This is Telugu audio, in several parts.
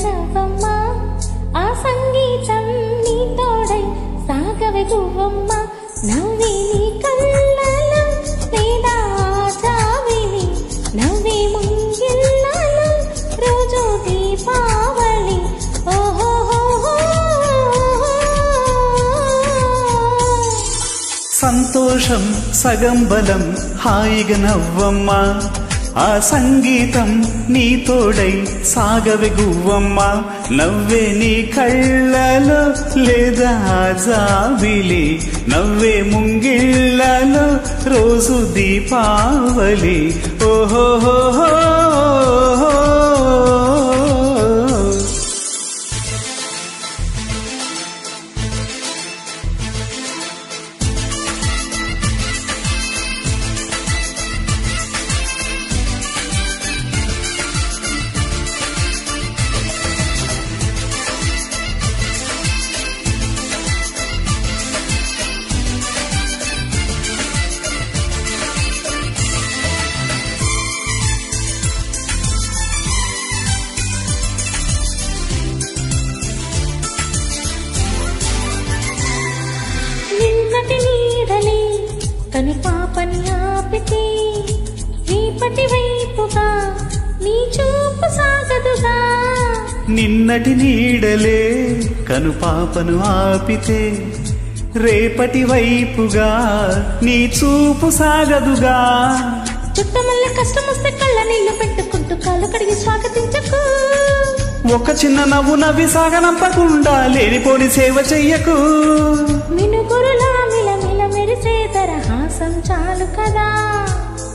నవ్వమ్మా ఆ సంగీతం నీ తోడై సాగవే గువ్వమ్మా నవ్వే నీ కళ్ళలో లేదా జావిలి నవ్వే ముంగిళ్ళలో రోజు దీపావళి సంతోషం సగం బలం హాయిగా నవ్వమ్మా ఆ సంగీతం నీ తోడై సాగవే గువ్వమ్మా నవ్వే నీ కళ్ళలో లేదా జాబిలి నవ్వే ముంగిళ్ళలో రోజు దీపావళి ఓహోహో కని పాపని ఆపితే రేపటి వైపుగా నీ చూపు సాగదుగా నిన్నటి నీడలే కను పాపను ఆపితే రేపటి వైపుగా నీ చూపు సాగదుగా చుట్టమల్ల కష్టమొస్తే కళ్ళ నీళ్లు పెట్టుకుంటూ కాలు కడిగి స్వాగతించకు ఒక చిన్న నవ్వు నవ్వి సాగనంపకుండా లేనిపోని సేవ చెయ్యకు మినుగురులా మిలమిల మెరిసే దరహాసం చాలు కదా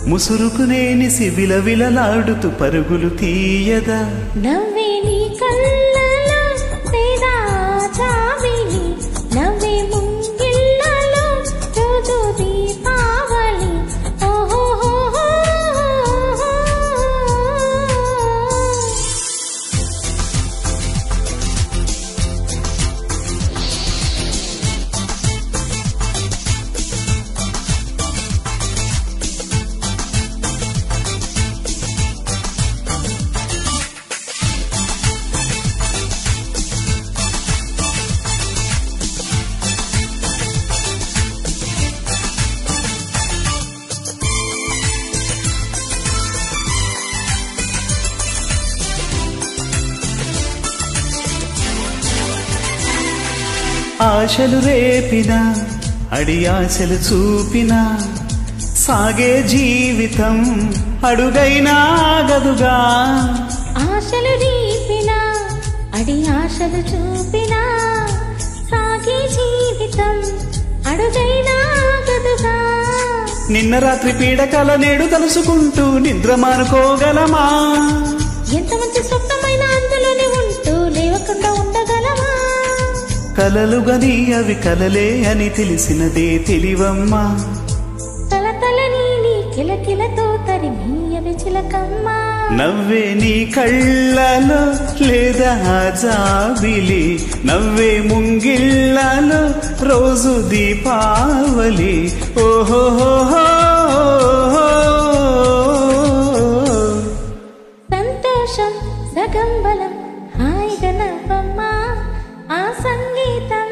ముసురుకునేని సిబిలవిలలాడుతూ పరుగులు తీయదా నవ్వే నీ కళ్ళలో లేదా జాబిలి నవ్వే ముంగిళ్ళలో రోజు దీపావళి ఆశలు రేపినా అడి ఆశలు చూపినా సాగే జీవితం అడుగైనా గదుగా ఆశలు రేపినా అడి ఆశలు చూపినా సాగే జీవితం అడుగైనా గదుగా నిన్న రాత్రి పీడకల నేడు తలుసుకుంటూ నిద్ర మానుకోగలమా ఎంత మంచి స్వప్నమైన అందులోనే ఉంటూ లేవకుండా ఉండగలమా కలలుగని అవి కలలే అని తెలిసినదే తెలివమ్మా తలతల నీలి కిలకిలతో తరిమీయవి చిలకమ్మా నవ్వే నీ కళ్ళలో లేదా జాబిలి నవ్వే ముంగిళ్ళలో రోజు దీపావళి ఓహోహో సంతోషం సగం బలం హాయిగా నవ్వమ్మా ఆ సంగీతం